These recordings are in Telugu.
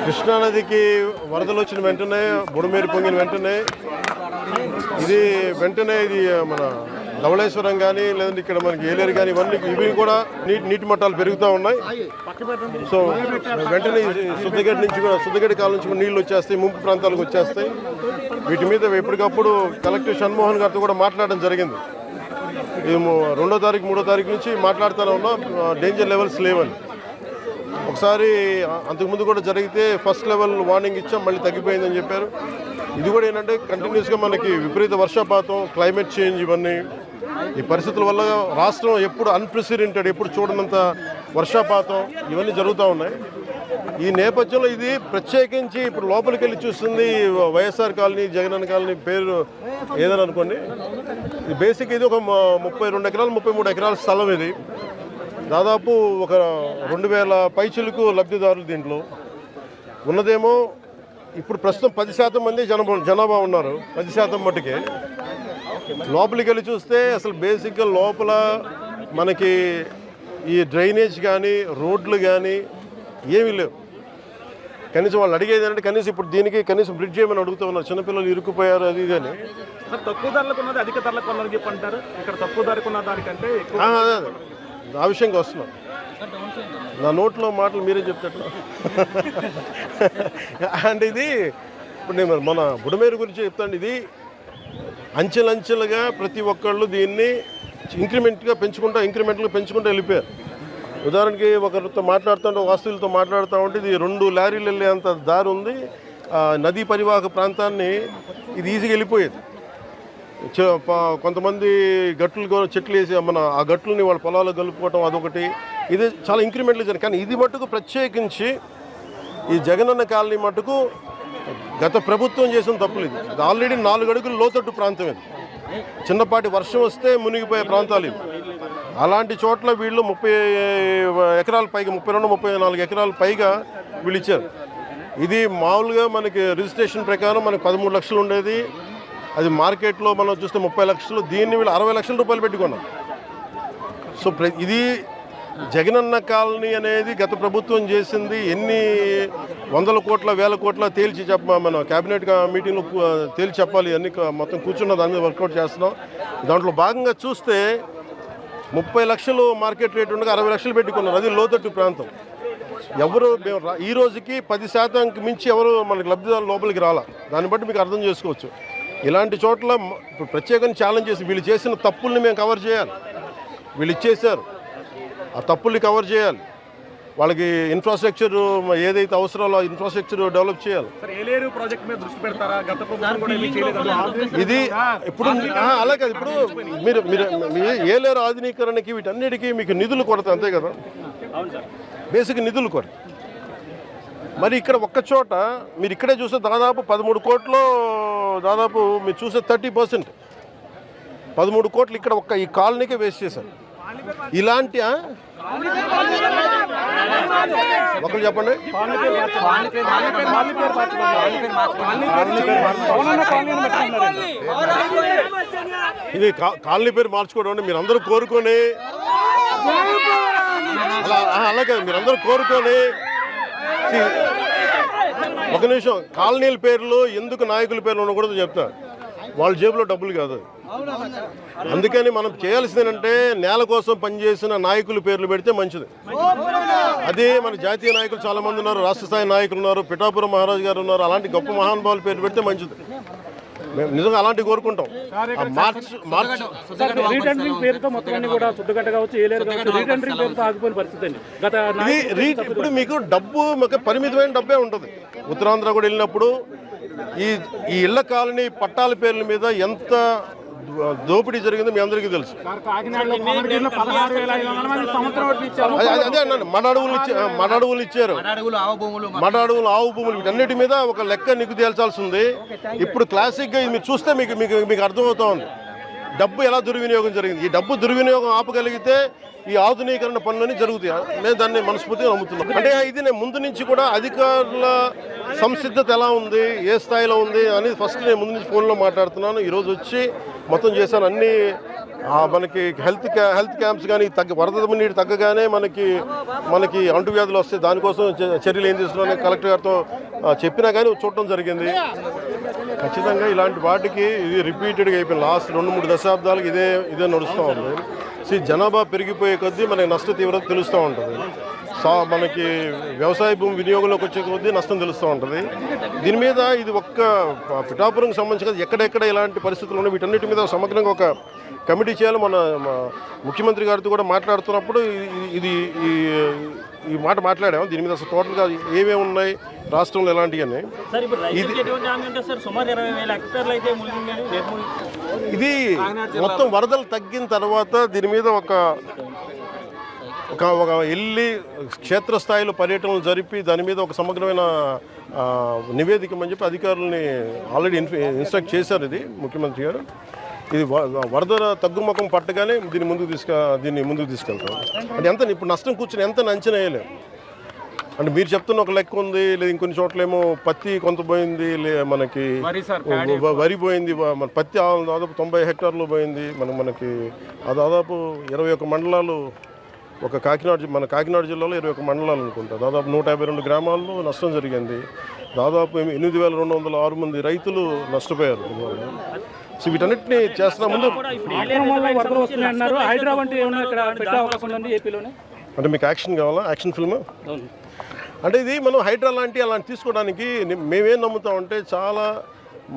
కృష్ణానదికి వరదలు వచ్చిన వెంటనే బుడమేరు పొంగిన వెంటనే ఇది మన ధవళేశ్వరం కానీ లేదంటే ఇక్కడ మనకి ఏలేరు కానీ ఇవి కూడా నీటి మట్టాలు పెరుగుతూ ఉన్నాయి. సో వెంటనే శుద్ధగడ్డ కాలం నుంచి నీళ్ళు వచ్చేస్తాయి, ముంపు ప్రాంతాలకు వచ్చేస్తాయి. వీటి మీద ఎప్పటికప్పుడు కలెక్టర్ షణ్మోహన్ గారితో కూడా మాట్లాడడం జరిగింది. ఇది 2వ తారీఖు 3వ తారీఖు నుంచి మాట్లాడుతూనే ఉన్నాం, డేంజర్ లెవెల్స్ లేవని. ఒకసారి అంతకుముందు కూడా జరిగితే ఫస్ట్ లెవెల్ వార్నింగ్ ఇచ్చాం, మళ్ళీ తగ్గిపోయిందని చెప్పారు. ఇది కూడా ఏంటంటే కంటిన్యూస్గా మనకి విపరీత వర్షపాతం, క్లైమేట్ చేంజ్, ఇవన్నీ ఈ పరిస్థితుల వల్ల రాష్ట్రం ఎప్పుడు అన్ప్రెసిడెంటెడ్, ఎప్పుడు చూడనంత వర్షపాతం ఇవన్నీ జరుగుతూ ఉన్నాయి. ఈ నేపథ్యంలో ఇది ప్రత్యేకించి ఇప్పుడు లోపలికి వెళ్ళి చూస్తుంది వైఎస్ఆర్ కాలనీ, జగనన్న కాలనీ పేరు ఏదని అనుకోండి. ఇది బేసిక్ ఇది ఒక 32 ఎకరాలు 33 ఎకరాల స్థలం. ఇది దాదాపు ఒక 2000 పైచిలకు లబ్ధిదారులు. దీంట్లో ఉన్నదేమో ఇప్పుడు ప్రస్తుతం 10% మంది జనాభా ఉన్నారు. 10% మట్టుకే. లోపలికి వెళ్ళి చూస్తే అసలు బేసిక్గా లోపల మనకి ఈ డ్రైనేజ్ కానీ రోడ్లు కానీ ఏమీ లేవు. కనీసం వాళ్ళు అడిగేది ఏంటంటే కనీసం ఇప్పుడు దీనికి కనీసం బ్రిడ్జ్ చేయమని అడుగుతూ ఉన్నారు. చిన్నపిల్లలు ఇరుక్కుపోయారు అది కానీ. తక్కువ ధరలకు ఉన్నది అధిక ధరలకు ఉన్నది చెప్పంటారు. ఇక్కడ తక్కువ ధరకు ఉన్న దానికంటే అదే ఆ విషయంగా వస్తున్నాం. నా నోట్లో మాటలు మీరే చెప్తారు. అంటే ఇది ఇప్పుడు నేను మన బుడమేరు గురించి చెప్తాను. ఇది అంచెలంచెలుగా ప్రతి ఒక్కళ్ళు దీన్ని ఇంక్రిమెంట్గా పెంచుకుంటూ వెళ్ళిపోయారు. ఉదాహరణకి ఒకరితో మాట్లాడుతుంటే, వాస్తువులతో మాట్లాడుతూ ఉంటే ఇది 2 లారీలు వెళ్ళేంత దారి ఉంది. నదీ పరివాహక ప్రాంతాన్ని ఇది ఈజీగా వెళ్ళిపోయేది. కొంతమంది చెట్లు వేసి ఆ గట్లని వాళ్ళ పొలాలు కలుపుకోవటం అదొకటి. ఇది చాలా ఇంక్రిమెంట్లు జరిగింది. కానీ ఇది మట్టుకు ప్రత్యేకించి ఈ జగనన్న కాలనీ మట్టుకు గత ప్రభుత్వం చేసిన తప్పులు. ఇది ఆల్రెడీ 4 అడుగులు లోతట్టు ప్రాంతం. ఇది చిన్నపాటి వర్షం వస్తే మునిగిపోయే ప్రాంతాలు ఇవి. అలాంటి చోట్ల వీళ్ళు 30 ఎకరాల పైగా 32-34 ఎకరాల పైగా వీళ్ళు ఇచ్చారు. ఇది మామూలుగా మనకి రిజిస్ట్రేషన్ ప్రకారం మనకి 13 లక్షలు ఉండేది. అది మార్కెట్లో మనం చూస్తే 30 లక్షలు. దీన్ని వీళ్ళు 60 లక్షల రూపాయలు పెట్టుకున్నారు. సో ఇది జగనన్న కాలనీ అనేది గత ప్రభుత్వం చేసింది ఎన్ని 100 కోట్ల 1000 కోట్ల తేల్చి మన క్యాబినెట్ మీటింగ్లో తేల్చి చెప్పాలి. అన్ని మొత్తం కూర్చున్న దాని మీద వర్కౌట్ చేస్తున్నాం. దాంట్లో భాగంగా చూస్తే 30 లక్షలు మార్కెట్ రేట్ ఉండగా 60 లక్షలు పెట్టుకున్నారు. అది లోతట్టు ప్రాంతం. ఎవరు ఈ రోజుకి 10% మించి ఎవరు మనకి లబ్ధిదారులు లోపలికి రాలా. దాన్ని బట్టి మీకు అర్థం చేసుకోవచ్చు. ఇలాంటి చోట్ల ఇప్పుడు ప్రత్యేకంగా ఛాలెంజ్ చేసి వీళ్ళు చేసిన తప్పుల్ని మేము కవర్ చేయాలి. వీళ్ళు ఇచ్చేసారు, ఆ తప్పుల్ని కవర్ చేయాలి. వాళ్ళకి ఇన్ఫ్రాస్ట్రక్చర్ ఏదైతే అవసరాలో ఇన్ఫ్రాస్ట్రక్చర్ డెవలప్ చేయాలి. ఇది ఇప్పుడు అలా కాదు. ఇప్పుడు మీరు ఏలేరు ఆధునీకరణకి వీటన్నిటికీ మీకు నిధులు కొరత, అంతే కదా. బేసిక్ నిధులు కొరత. మరి ఇక్కడ ఒక్క చోట మీరు ఇక్కడే చూస్తే దాదాపు 13 కోట్లు, దాదాపు మీరు చూసే 30%, 13 కోట్లు ఇక్కడ ఒక్క ఈ కాలనీకే వేస్ట్ చేశారు. ఇలాంటి ఒకరు చెప్పండి. ఇది కాలనీ పేరు మార్చుకోవడం అంటే మీరు అందరూ కోరుకొని అలాగే మీరందరూ కోరుకొని ఒక నిమిషం కాలనీల పేర్లు ఎందుకు నాయకుల పేర్లు ఉండకూడదు చెప్తా. వాళ్ళ జేబులో డబ్బులు కాదు. అందుకని మనం చేయాల్సింది ఏంటంటే నేల కోసం పనిచేసిన నాయకుల పేర్లు పెడితే మంచిది. అదే మన జాతీయ నాయకులు చాలా మంది ఉన్నారు, రాష్ట్ర స్థాయి నాయకులు ఉన్నారు, పిఠాపురం మహారాజు గారు ఉన్నారు. అలాంటి గొప్ప మహానుభావుల పేర్లు పెడితే మంచిది. మేము నిజంగా అలాంటివి కోరుకుంటాం. ఇప్పుడు మీకు డబ్బు పరిమితమైన డబ్బే ఉంటుంది. ఉత్తరాంధ్ర కూడా వెళ్ళినప్పుడు ఈ ఇళ్ల కాలనీ పట్టాల పేర్ల మీద ఎంత దోపిడీ జరిగిందో మీ అందరికీ తెలుసు. అదే అన్నాను, మడ అడవులు ఇచ్చారు, మడ అడవులు, ఆవు భూములు, వీటన్నిటి మీద ఒక లెక్క నీకు తేల్చాల్సి ఉంది. ఇప్పుడు క్లాసిక్గా మీరు చూస్తే మీకు అర్థమవుతా ఉంది డబ్బు ఎలా దుర్వినియోగం జరిగింది. ఈ డబ్బు దుర్వినియోగం ఆపగలిగితే ఈ ఆధునీకరణ పనులని జరుగుతాయి. నేను దాన్ని మనస్ఫూర్తిగా నమ్ముతున్నాను. అంటే ఇది నేను ముందు నుంచి కూడా అధికారుల సంసిద్ధత ఎలా ఉంది, ఏ స్థాయిలో ఉంది అని ఫస్ట్ నేను ముందు నుంచి ఫోన్లో మాట్లాడుతున్నాను. ఈరోజు వచ్చి మొత్తం చేశాను. అన్ని మనకి హెల్త్ క్యాంప్స్ కానీ వరద నీరు తగ్గగానే మనకి అంటువ్యాధులు వస్తాయి, దానికోసం చర్యలు ఏం తీసుకున్నారని కలెక్టర్ గారితో చెప్పినా కానీ చూడటం జరిగింది. ఖచ్చితంగా ఇలాంటి వాటికి ఇది రిపీటెడ్గా అయిపోయింది. లాస్ట్ 2-3 దశాబ్దాలకు ఇదే నడుస్తూ ఉంది. జనాభా పెరిగిపోయే కొద్దీ మనకి నష్ట తీవ్రత తెలుస్తూ ఉంటుంది. మనకి వ్యవసాయ భూమి వినియోగంలోకి వచ్చే కొద్దీ నష్టం తెలుస్తూ ఉంటుంది. దీని మీద ఇది ఒక్క పిఠాపురంకి సంబంధించి ఎక్కడెక్కడ ఇలాంటి పరిస్థితులు ఉన్నాయి వీటన్నిటి మీద సమగ్రంగా ఒక కమిటీ చేయాలి. మన ముఖ్యమంత్రి గారితో కూడా మాట్లాడుతున్నప్పుడు ఈ మాట మాట్లాడాము. దీని మీద అసలు టోటల్గా ఏమేమి ఉన్నాయి రాష్ట్రంలో ఎలాంటివన్నీ ఇది మొత్తం వరదలు తగ్గిన తర్వాత దీని మీద ఒక వెళ్ళి క్షేత్రస్థాయిలో పర్యటనలు జరిపి దాని మీద ఒక సమగ్రమైన నివేదికమని చెప్పి అధికారులని ఆల్రెడీ ఇన్స్ట్రక్ట్ చేశారు. ఇది ముఖ్యమంత్రి గారు ఇది వరద తగ్గుముఖం పట్టగానే దీన్ని ముందుకు తీసుకెళ్తాం. అంటే ఎంత ఇప్పుడు నష్టం కూర్చొని ఎంత అంచనా వేయలేము. అంటే మీరు చెప్తున్న ఒక లెక్క ఉంది, లేదా ఇంకొన్ని చోట్లేమో పత్తి కొంత పోయింది, మనకి వరి పోయింది, మన పత్తి దాదాపు 90 హెక్టార్లు పోయింది. మనకి దాదాపు 21 మండలాలు మన కాకినాడ జిల్లాలో 21 మండలాలు అనుకుంటా, దాదాపు 152 గ్రామాల్లో నష్టం జరిగింది. దాదాపు 8,206 మంది రైతులు నష్టపోయారు. సో వీటన్నిటిని చేస్తున్నా ముందు అంటే మీకు యాక్షన్ కావాలా? యాక్షన్ ఫిల్మ్ అంటే ఇది మనం హైడ్రా అలాంటి తీసుకోవడానికి మేమేం నమ్ముతామంటే చాలా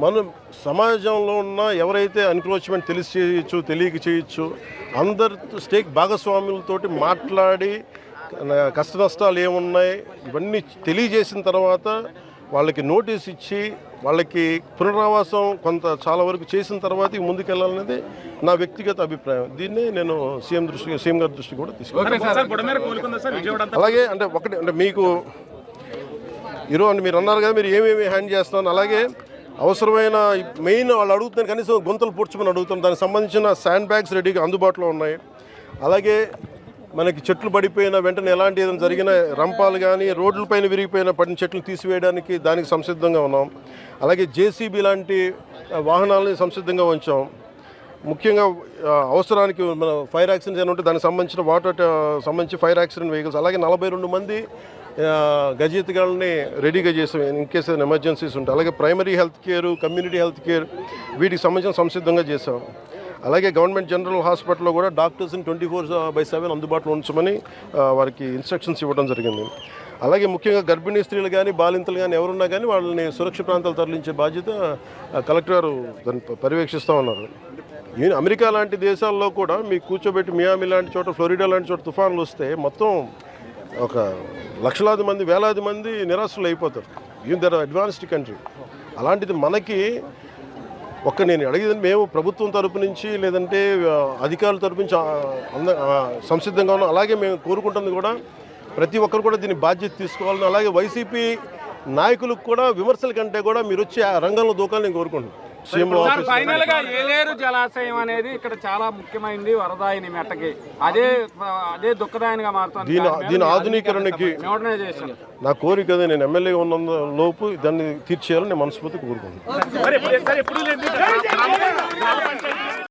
మనం సమాజంలో ఉన్న ఎవరైతే ఎన్క్రోచ్మెంట్ తెలిసి చేయొచ్చు తెలియక చేయొచ్చు అందరి స్టేక్ భాగస్వాములతోటి మాట్లాడి కష్ట నష్టాలు ఏమున్నాయి ఇవన్నీ తెలియజేసిన తర్వాత వాళ్ళకి నోటీస్ ఇచ్చి వాళ్ళకి పునరావాసం చాలా వరకు చేసిన తర్వాత ముందుకెళ్ళాలనేది నా వ్యక్తిగత అభిప్రాయం. దీన్ని నేను సీఎం గారి దృష్టి కూడా తీసుకున్నాను. అలాగే అంటే మీకు ఈరోజు అంటే మీరు అన్నారు కదా మీరు ఏమేమి హ్యాండ్ చేస్తున్నాను, అలాగే అవసరమైన మెయిన్ వాళ్ళు అడుగుతున్నారు కనీసం గుంతలు పూడ్చమని అడుగుతాం. దానికి సంబంధించిన శాండ్ బ్యాగ్స్ రెడీగా అందుబాటులో ఉన్నాయి. అలాగే మనకి చెట్లు పడిపోయిన వెంటనే ఎలాంటి ఏదైనా జరిగిన రంపాలు కానీ రోడ్లపైన విరిగిపోయిన పడిన చెట్లు తీసివేయడానికి దానికి సంసిద్ధంగా ఉన్నాం. అలాగే జేసీబీ లాంటి వాహనాలని సంసిద్ధంగా ఉంచాం. ముఖ్యంగా అవసరానికి మన ఫైర్ యాక్సిడెంట్స్ ఏమైనా ఉంటే దానికి సంబంధించిన సంబంధించి ఫైర్ యాక్సిడెంట్ వెహికల్స్, అలాగే 42 మంది గజయితగాళ్ళని రెడీగా చేసాం ఇన్ కేస్ ఏదైనా ఎమర్జెన్సీస్ ఉంటాయి. అలాగే primary health care, community health care వీటికి సంబంధించిన సంసిద్ధంగా చేసాం. అలాగే గవర్నమెంట్ జనరల్ హాస్పిటల్లో కూడా డాక్టర్స్ని 24/7 అందుబాటులో ఉంచమని వారికి ఇన్స్ట్రక్షన్స్ ఇవ్వడం జరిగింది. అలాగే ముఖ్యంగా గర్భిణీ స్త్రీలు కానీ బాలింతలు కానీ ఎవరున్నా కానీ వాళ్ళని సురక్షిత ప్రాంతాలు తరలించే బాధ్యత కలెక్టర్ గారు దాన్ని పర్యవేక్షిస్తూ ఉన్నారు. అమెరికా లాంటి దేశాల్లో కూడా మీకు కూర్చోబెట్టి మియామి లాంటి చోట, ఫ్లోరిడా లాంటి చోట తుఫాన్లు వస్తే మొత్తం ఒక లక్షలాది మంది, వేలాది మంది నిరాశలు అయిపోతారు. They're advanced country. అలాంటిది మనకి నేను అడిగేది మేము ప్రభుత్వం తరపు నుంచి లేదంటే అధికారుల తరపు నుంచి సంసిద్ధంగా ఉన్నాం. అలాగే మేము కోరుకుంటుంది కూడా ప్రతి ఒక్కరు కూడా దీన్ని బాధ్యత తీసుకోవాలని, అలాగే వైసీపీ నాయకులకు కూడా విమర్శల కంటే కూడా మీరు వచ్చి ఆ రంగంలో దూకాలని నేను కోరుకుంటున్నాను. ఫైనల్ గా ఏలేరు జలాశయం అనేది ఇక్కడ చాలా ముఖ్యమైనది వరదాయిని మెట్టకి, అదే దుఃఖదాయనిగా మారుతుంది. దీని ఆధునీకరణకి నా కోరిక అదే. నేను ఎమ్మెల్యే ఉన్న లోపు దాన్ని తీర్చేయాలని నేను మనస్ఫూర్తిగా కోరుకుంటున్నాను.